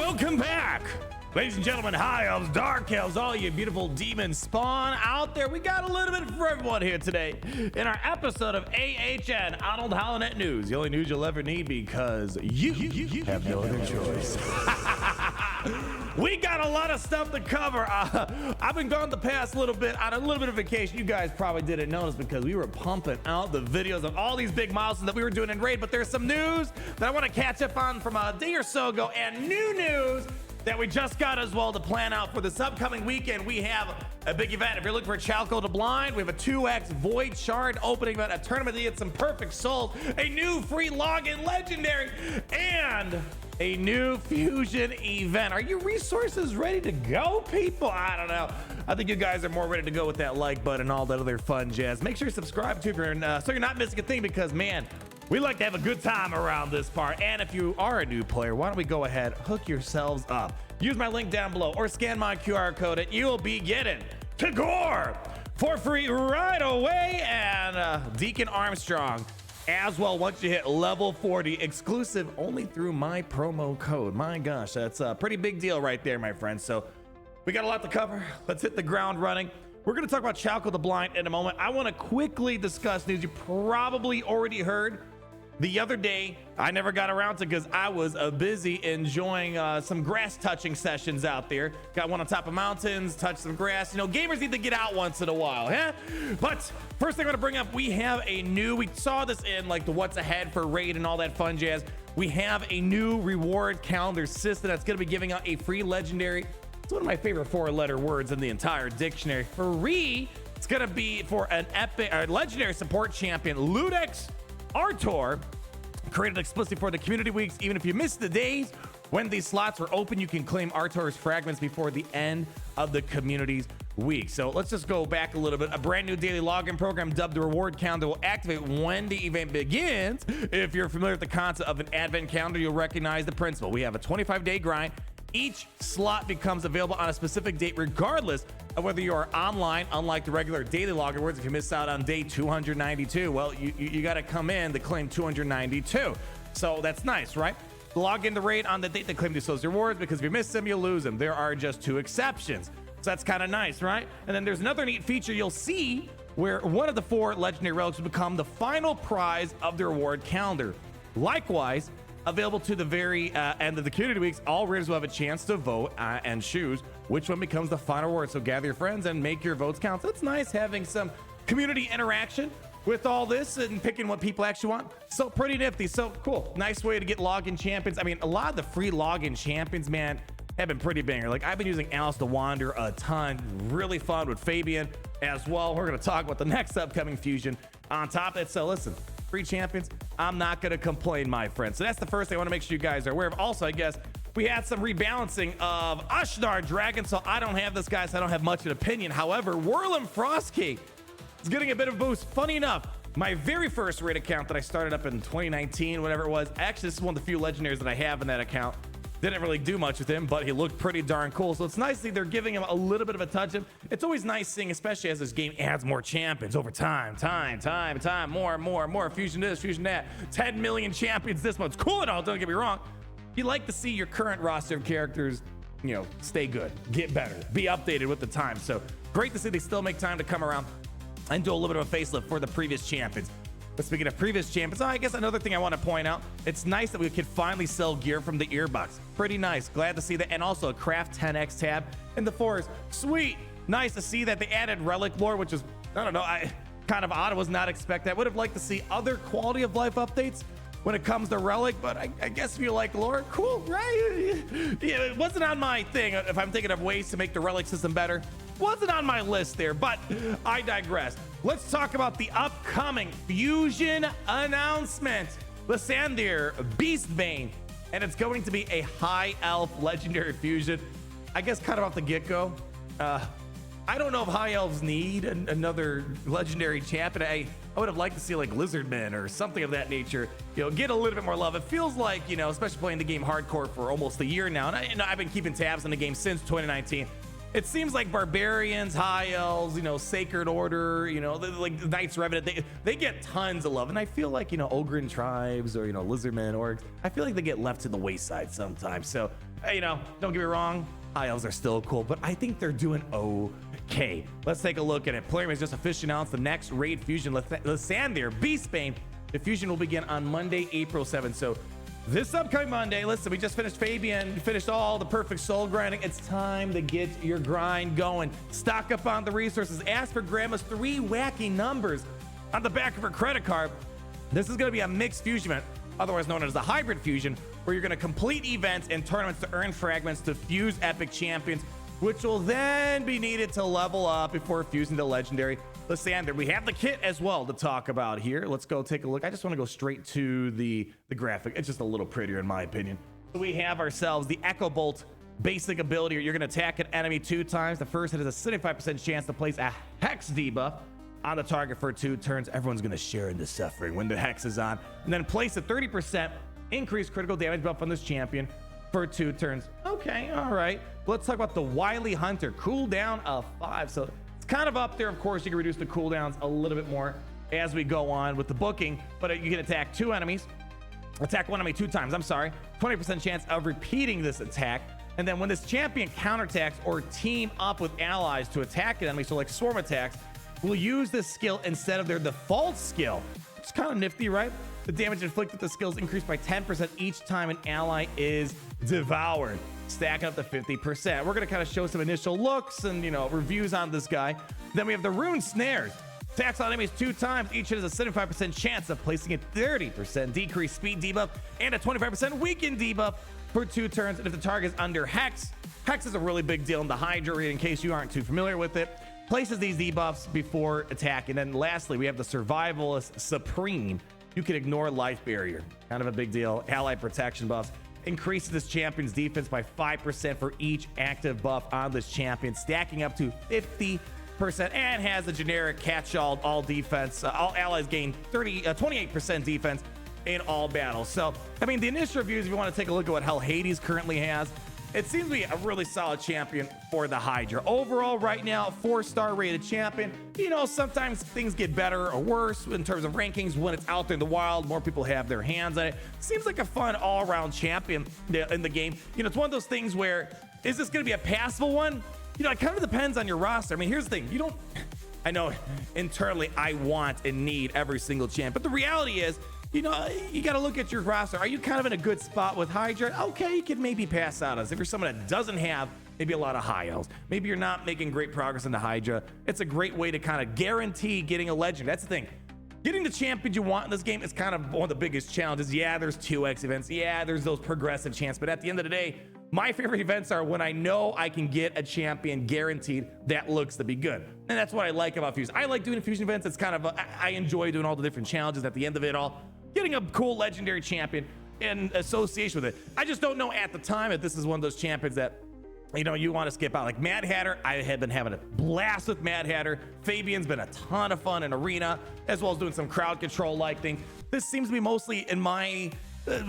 Welcome back, ladies and gentlemen, high elves, dark elves, all you beautiful demons spawn out there. We got a little bit for everyone here today in our episode of AHN Arnold Holonet News, the only news you'll ever need because you have no other choice. We got a lot of stuff to cover. I've been gone the past little bit on a little bit of vacation. You guys probably didn't notice because we were pumping out the videos of all these big milestones that we were doing in Raid, but there's some news that I want to catch up on from a day or so ago, and new news that we just got as well to plan out for this upcoming weekend. We have a big event. If you're looking for Chalco the Blind, we have a 2x Void Shard opening event, a tournament to get some perfect souls, a new free login legendary, and a new fusion event. Are your resources ready to go, people? I don't know. I think you guys are more ready to go with that like button and all that other fun jazz. Make sure you subscribe to if you're so you're not missing a thing, because man, we like to have a good time around this part. And if you are a new player, why don't we go ahead, hook yourselves up. Use my link down below or scan my QR code and you'll be getting to Gore for free right away. And Deacon Armstrong as well once you hit level 40, exclusive only through my promo code. My gosh, that's a pretty big deal right there, my friends. So we got a lot to cover. Let's hit the ground running. We're going to talk about Chalco the Blind in a moment. I want to quickly discuss news you probably already heard. The other day, I never got around to because I was busy enjoying some grass touching sessions out there. Got one on top of mountains, touched some grass. You know, gamers need to get out once in a while, huh? But first thing I want to bring up, we have a new, we saw this in like the what's ahead for Raid and all that fun jazz. We have a new reward calendar system that's going to be giving out a free legendary. It's one of my favorite 4-letter words in the entire dictionary. Free. It's going to be for an epic legendary support champion, Ludex Artor, created explicitly for the community weeks. Even if you missed the days when these slots were open, you can claim Artor's fragments before the end of the community's week. So let's just go back a little bit. A brand new daily login program dubbed the reward calendar will activate when the event begins. If you're familiar with the concept of an advent calendar, you'll recognize the principle. We have a 25-day grind. Each slot becomes available on a specific date regardless of whether you are online. Unlike the regular daily login rewards, if you miss out on day 292, well, you got to come in to claim 292. So that's nice, right? Log in the Raid on the date to claim these rewards, because if you miss them, you'll lose them. There are just 2 exceptions. So that's kind of nice, right? And then there's another neat feature you'll see where one of the 4 legendary relics will become the final prize of the reward calendar. Likewise, available to the very end of the community weeks, all raiders will have a chance to vote and choose which one becomes the final reward. So gather your friends and make your votes count. So it's nice having some community interaction with all this and picking what people actually want. So pretty nifty. So cool. Nice way to get login champions. I mean, a lot of the free login champions, man, have been pretty banger. Like I've been using Alice the Wander a ton. Really fun with Fabian as well. We're going to talk about the next upcoming fusion on top of it. So listen, free champions, I'm not going to complain, my friend. So that's the first thing I want to make sure you guys are aware of. Also, I guess we had some rebalancing of Ashnar Dragon, so I don't have this guy, so I don't have much of an opinion. However, Whirlum Frostcake is getting a bit of a boost. Funny enough, my very first raid account that I started up in 2019, whatever it was, actually, this is one of the few legendaries that I have in that account. Didn't really do much with him, but he looked pretty darn cool. So it's nice that they're giving him a little bit of a touch. It's always nice seeing, especially as this game adds more champions over time, more. Fusion this, fusion that. 10 million champions this month. It's cool and all, don't get me wrong. You like to see your current roster of characters, you know, stay good, get better, be updated with the time. So great to see they still make time to come around and do a little bit of a facelift for the previous champions. But speaking of previous champions, I guess another thing I want to point out, it's nice that we could finally sell gear from the earbuds. Pretty nice. Glad to see that. And also a craft 10x tab in the forest. Sweet. Nice to see that they added relic lore, which is, I don't know, kind of odd. I was not expecting. I would have liked to see other quality of life updates when it comes to relic, but I guess if you like lore, cool, right? Yeah, it wasn't on my thing. If I'm thinking of ways to make the relic system better, wasn't on my list there, but I digress. Let's talk about the upcoming fusion announcement. Lysanthir Beastbane, and it's going to be a high elf legendary fusion. I guess kind of off the get-go. I don't know if high elves need another legendary champion. I would have liked to see like Lizardmen or something of that nature, you know, get a little bit more love. It feels like, you know, especially playing the game hardcore for almost a year now, and I've been keeping tabs on the game since 2019. It seems like barbarians, high elves, sacred order, like Knights Revenant, they get tons of love. And I feel like, Ogren tribes or, lizardmen, orcs, I feel like they get left to the wayside sometimes. So, don't get me wrong, high elves are still cool, but I think they're doing okay. Let's take a look at it. Playroom has just officially announced the next raid fusion, Lysanthir Beastbane. The fusion will begin on Monday, April 7th. So this upcoming Monday, listen, we just finished Fabian, finished all the perfect soul grinding. It's time to get your grind going. Stock up on the resources. Ask for Grandma's 3 wacky numbers on the back of her credit card. This is going to be a mixed fusion event, otherwise known as a hybrid fusion, where you're going to complete events and tournaments to earn fragments to fuse epic champions, which will then be needed to level up before fusing to legendary Lysanthir. We have the kit as well to talk about here. Let's go take a look. I just want to go straight to the graphic. It's just a little prettier in my opinion. So we have ourselves the Echo Bolt basic ability. You're going to attack an enemy 2 times. The first hit has a 75% chance to place a hex debuff on the target for 2 turns. Everyone's going to share in the suffering when the hex is on. And then place a 30% increased critical damage buff on this champion for 2 turns. Okay, all right. Let's talk about the Wily Hunter. Cooldown of 5. So kind of up there. Of course, you can reduce the cooldowns a little bit more as we go on with the booking, but you can attack 2 enemies, attack 1 enemy 2 times. I'm sorry, 20% chance of repeating this attack. And then when this champion counterattacks or team up with allies to attack an enemy, so like swarm attacks, will use this skill instead of their default skill. It's kind of nifty, right? The damage inflicted with the skills increased by 10% each time an ally is devoured, stacking up to 50%. We're gonna kind of show some initial looks and reviews on this guy. Then we have the Rune Snares. Attacks on enemies 2 times. Each hit has a 75% chance of placing a 30% decreased speed debuff and a 25% weakened debuff for 2 turns. And if the target is under Hex, Hex is a really big deal in the Hydra raid in case you aren't too familiar with it. Places these debuffs before attack. And then lastly, we have the Survivalist Supreme. You can ignore life barrier. Kind of a big deal. Ally protection buffs. Increases this champion's defense by 5% for each active buff on this champion, stacking up to 50%, and has a generic catch-all all defense. All allies gain 28% defense in all battles. So, I mean, the initial reviews, if you want to take a look at what Hell Hades currently has, it seems to be a really solid champion for the Hydra. Overall, right now, 4-star rated champion. Sometimes things get better or worse in terms of rankings when it's out there in the wild. More people have their hands on it. Seems like a fun all-around champion in the game. It's one of those things where, is this going to be a passable one? It kind of depends on your roster. I mean, here's the thing. I know internally I want and need every single champ, but the reality is, you got to look at your roster. Are you kind of in a good spot with Hydra? Okay, you could maybe pass out us. If you're someone that doesn't have maybe a lot of high elves, maybe you're not making great progress into Hydra, it's a great way to kind of guarantee getting a legend. That's the thing. Getting the champion you want in this game is kind of one of the biggest challenges. Yeah, there's 2x events. Yeah, there's those progressive champs. But at the end of the day, my favorite events are when I know I can get a champion guaranteed that looks to be good. And that's what I like about Fusion. I like doing Fusion events. It's kind of, I enjoy doing all the different challenges at the end of it all. Getting a cool legendary champion in association with it. I just don't know at the time if this is one of those champions that you want to skip out. Like Mad Hatter, I have been having a blast with Mad Hatter. Fabian's been a ton of fun in Arena, as well as doing some crowd control like things. This seems to be mostly in my,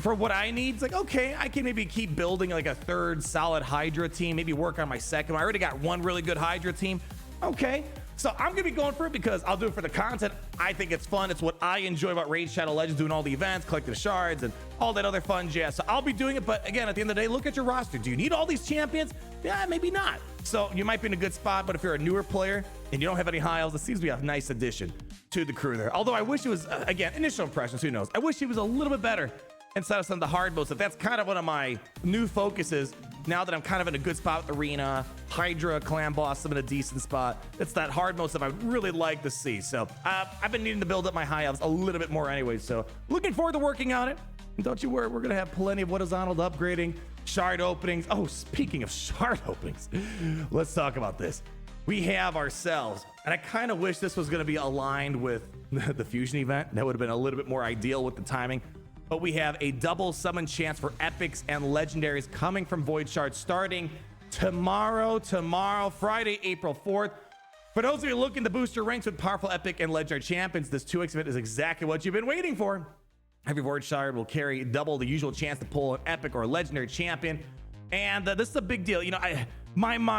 for what I need. It's like, okay, I can maybe keep building like a 3rd solid Hydra team, maybe work on my 2nd one. I already got 1 really good Hydra team. Okay. So I'm going to be going for it because I'll do it for the content. I think it's fun. It's what I enjoy about Raid Shadow Legends, doing all the events, collecting the shards, and all that other fun jazz. So I'll be doing it. But again, at the end of the day, look at your roster. Do you need all these champions? Yeah, maybe not. So you might be in a good spot. But if you're a newer player and you don't have any high elves, it seems to be a nice addition to the crew there. Although I wish it was, again, initial impressions, who knows? I wish he was a little bit better instead of some of the hard modes. So that's kind of one of my new focuses now that I'm kind of in a good spot with Arena, Hydra, Clan Boss, I'm in a decent spot. It's that hard mode stuff I really like to see. So I've been needing to build up my high elves a little bit more anyway. So looking forward to working on it. And don't you worry, we're going to have plenty of what is Arnold upgrading, shard openings. Oh, speaking of shard openings, let's talk about this. We have ourselves, and I kind of wish this was going to be aligned with the Fusion event. That would have been a little bit more ideal with the timing. But we have a double summon chance for epics and legendaries coming from Void Shard starting tomorrow, Friday, April 4th. For those of you looking to boost your ranks with powerful epic and legendary champions, this 2x event is exactly what you've been waiting for. Every Void Shard will carry double the usual chance to pull an epic or legendary champion. And this is a big deal. when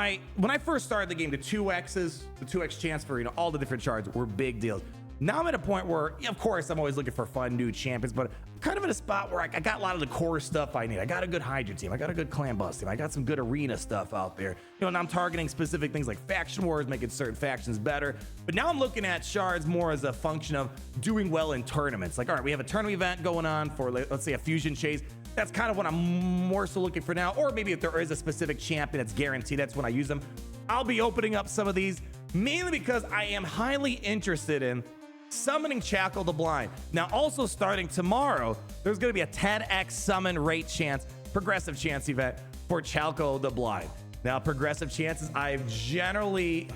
I first started the game, the 2x chance for, all the different shards were big deals. Now I'm at a point where, of course, I'm always looking for fun new champions, but I'm kind of in a spot where I got a lot of the core stuff I need. I got a good Hydra team. I got a good clan boss team. I got some good arena stuff out there. And I'm targeting specific things like faction wars, making certain factions better. But now I'm looking at shards more as a function of doing well in tournaments. Like, all right, we have a tournament event going on for, let's say, a fusion chase. That's kind of what I'm more so looking for now. Or maybe if there is a specific champion that's guaranteed, that's when I use them. I'll be opening up some of these, mainly because I am highly interested in summoning Chalco the Blind. Now, also starting tomorrow, there's going to be a 10x summon rate chance, progressive chance event for Chalco the Blind. Now, progressive chances, I've generally,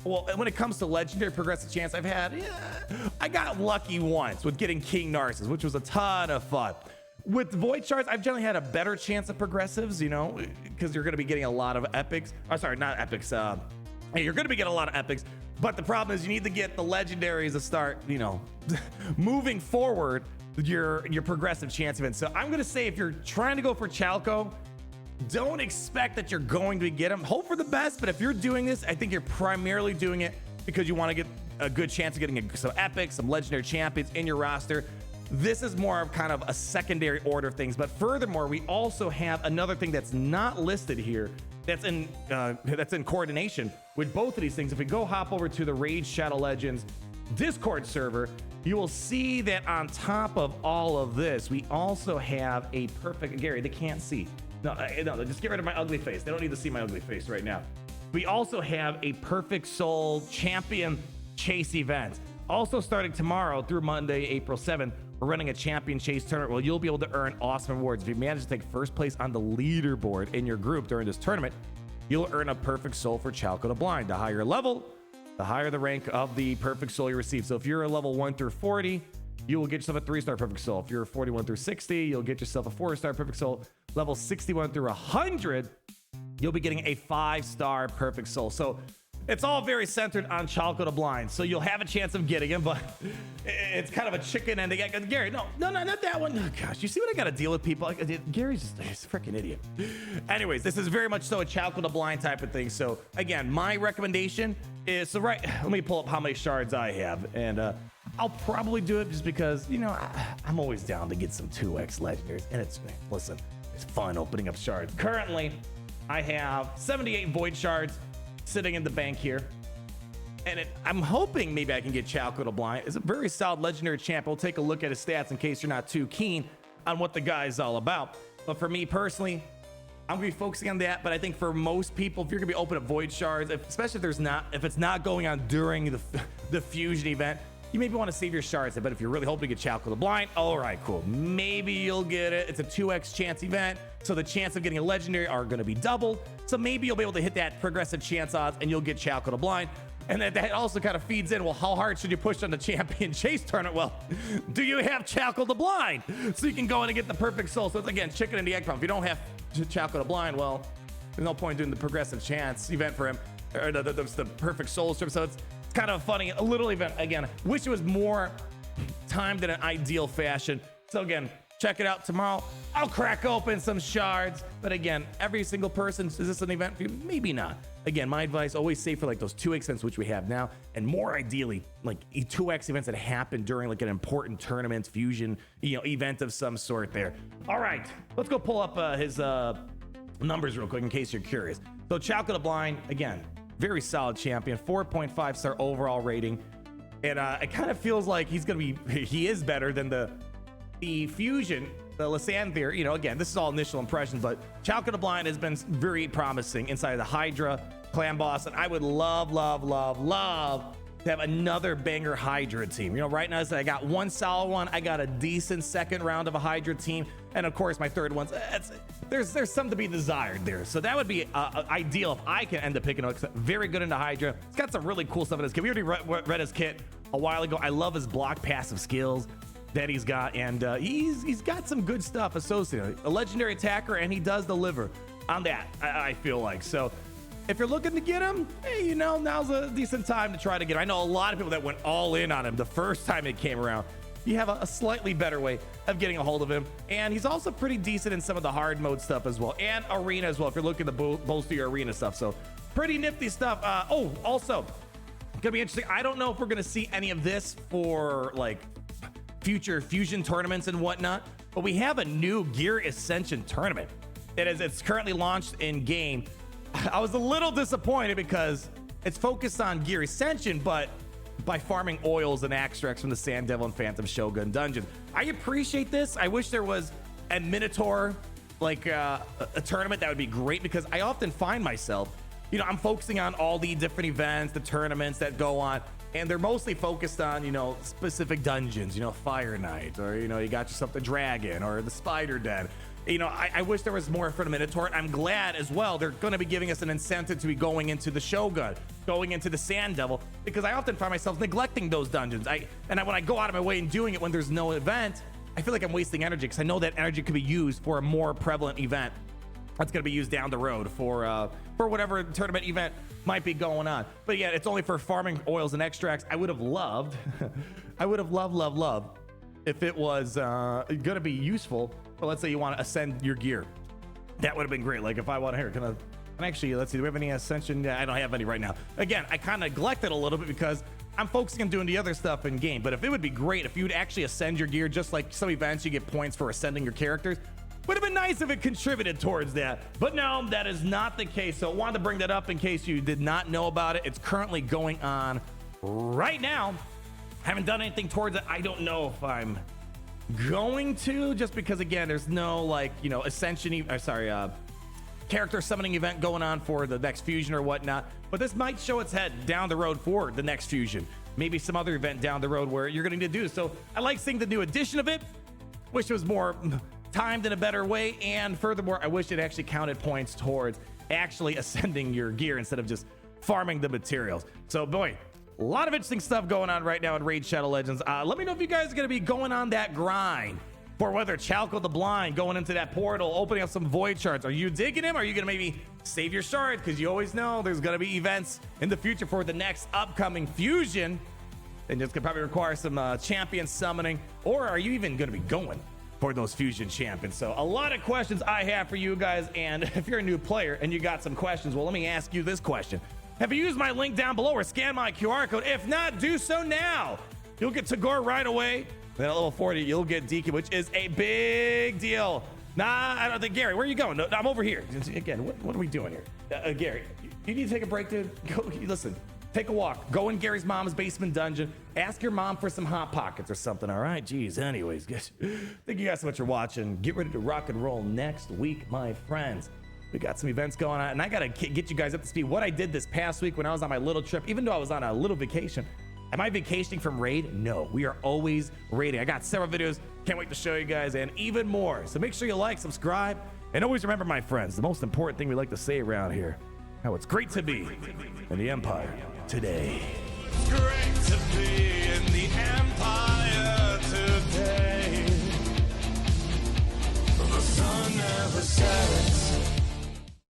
well, when it comes to legendary progressive chance, I got lucky once with getting King Narcissus, which was a ton of fun. With Void Shards, I've generally had a better chance of progressives, because you're going to be getting a lot of epics. Oh, sorry, not epics. You're going to be getting a lot of epics. But the problem is you need to get the legendaries to start, moving forward your progressive chance event. So I'm going to say if you're trying to go for Chalco, don't expect that you're going to get them. Hope for the best, but if you're doing this, I think you're primarily doing it because you want to get a good chance of getting some epics, some legendary champions in your roster. This is more of kind of a secondary order of things. But furthermore, we also have another thing that's not listed here that's in coordination with both of these things. If we go hop over to the Rage Shadow Legends Discord server, you will see that on top of all of this, we also have a perfect, Gary, they can't see. No, just get rid of my ugly face. They don't need to see my ugly face right now. We also have a Perfect Soul Champion Chase event. Also starting tomorrow through Monday, April 7th, we're running a champion chase tournament where you'll be able to earn awesome rewards. If you manage to take first place on the leaderboard in your group during this tournament, you'll earn a perfect soul for Chalco the Blind. The higher level, the higher the rank of the perfect soul you receive. So if you're a level 1 through 40, you will get yourself a 3-star perfect soul. If you're 41 through 60, you'll get yourself a 4-star perfect soul. Level 61 through 100, you'll be getting a 5-star perfect soul. So it's all very centered on Chalco the Blind. So you'll have a chance of getting him, but it's kind of a chicken and egg. Gary, no, not that one. Oh, gosh, you see what I got to deal with, people? Gary's just he's a freaking idiot. Anyways, this is very much so a Chalco the Blind type of thing. So again, my recommendation is, let me pull up how many shards I have. And I'll probably do it just because, I'm always down to get some 2x legendaries. And it's fun opening up shards. Currently, I have 78 Void Shards sitting in the bank here, and I'm hoping maybe I can get Chalco the Blind. It's a very solid legendary champ. We'll take a look at his stats in case you're not too keen on what the guy's all about. But for me personally, I'm gonna be focusing on that. But I think for most people, if you're gonna be opening up Void Shards, especially if it's not going on during the fusion event, you maybe want to save your shards. But if you're really hoping to get Chalco the Blind, all right, cool. Maybe you'll get it. It's a 2x chance event, so the chance of getting a legendary are going to be doubled. So maybe you'll be able to hit that progressive chance odds and you'll get Chalco the Blind. And that also kind of feeds in, well, how hard should you push on the champion chase tournament? Well, do you have Chalco the Blind? So you can go in and get the perfect soul. So it's, again, chicken and the egg problem. If you don't have Chalco the Blind, well, there's no point doing the progressive chance event for him, or the perfect soul strip. So it's kind of funny, a little event. Again, wish it was more timed in an ideal fashion. So again, check it out tomorrow. I'll crack open some shards. But again, every single person, is this an event for you? Maybe not. Again, my advice, always save for like those 2x events, which we have now, and more ideally, like 2x events that happen during like an important tournament, fusion, event of some sort there. All right, let's go pull up his numbers real quick in case you're curious. So Chalco the Blind, again, very solid champion, 4.5 star overall rating. And it kind of feels like he is better than the fusion, the Lysanthir. Again, this is all initial impressions, but Chalco the Blind has been very promising inside of the Hydra clan boss. And I would love to have another banger Hydra team. Right now I got one solid one. I got a decent second round of a Hydra team. And of course, my third one's, there's something to be desired there. So that would be ideal if I can end up picking up. Very good into Hydra. It's got some really cool stuff in his kit. We already read his kit a while ago. I love his block passive skills that he's got. And he's got some good stuff associated. A legendary attacker, and he does deliver on that, I feel like. So if you're looking to get him, hey, now's a decent time to try to get him. I know a lot of people that went all in on him the first time it came around. you have a slightly better way of getting a hold of him. And he's also pretty decent in some of the hard mode stuff as well, and arena as well, if you're looking to bolster your arena stuff. So pretty nifty stuff. Oh, also gonna be interesting. I don't know if we're gonna see any of this for like future fusion tournaments and whatnot, but we have a new gear ascension tournament. It's currently launched in game. I was a little disappointed because it's focused on gear ascension, but by farming oils and extracts from the Sand Devil and Phantom Shogun dungeon. I appreciate this. I wish there was a Minotaur, like a tournament. That would be great, because I often find myself, you know, I'm focusing on all the different events, the tournaments that go on, and they're mostly focused on, you know, specific dungeons, you know, Fire Knight, or, you know, you got yourself the Dragon or the Spider Den. You know, I wish there was more for the Minotaur. I'm glad as well they're going to be giving us an incentive to be going into the Shogun, going into the Sand Devil, because I often find myself neglecting those dungeons. When I go out of my way and doing it when there's no event, I feel like I'm wasting energy, because I know that energy could be used for a more prevalent event that's going to be used down the road for whatever tournament event might be going on. But yeah, it's only for farming oils and extracts. I would have loved, loved if it was going to be useful. But let's say you want to ascend your gear. That would have been great. Like if I want to, can actually, let's see, do we have any ascension? Yeah, I don't have any right now. Again, I kind of neglected a little bit because I'm focusing on doing the other stuff in game. But if it would be great if you'd actually ascend your gear, just like some events, you get points for ascending your characters. Would have been nice if it contributed towards that. But no, that is not the case. So I wanted to bring that up in case you did not know about it. It's currently going on right now. Haven't done anything towards it. I don't know if I'm going to, just because again, there's no, like, you know, ascension, character summoning event going on for the next fusion or whatnot. But this might show its head down the road for the next fusion, maybe some other event down the road where you're going to do. So I like seeing the new edition of it. Wish it was more timed in a better way, and furthermore, I wish it actually counted points towards actually ascending your gear instead of just farming the materials. So boy, a lot of interesting stuff going on right now in Raid Shadow Legends. Let me know if you guys are going to be going on that grind for whether Chalco the Blind, going into that portal, opening up some void shards. Are you digging him? Are you going to maybe save your shards? Because you always know there's going to be events in the future for the next upcoming fusion, and it's going to probably require some champion summoning. Or are you even going to be going for those fusion champions? So a lot of questions I have for you guys. And if you're a new player and you got some questions, well, let me ask you this question. Have you used my link down below or scan my QR code? If not, do so now. You'll get Tagore right away. Then at level 40, you'll get Deacon, which is a big deal. Nah, I don't think, Gary, where are you going? No, I'm over here. Again, what are we doing here? Gary, you need to take a break, dude. Go, listen, take a walk. Go in Gary's mom's basement dungeon. Ask your mom for some Hot Pockets or something, all right? Jeez, anyways, guys, thank you guys so much for watching. Get ready to rock and roll next week, my friends. We got some events going on, and I gotta get you guys up to speed. What I did this past week when I was on my little trip, even though I was on a little vacation, am I vacationing from raid? No, we are always raiding. I got several videos, can't wait to show you guys, and even more. So make sure you like, subscribe, and always remember, my friends, the most important thing we like to say around here, how it's great to be in the Empire today. Great to be in the Empire.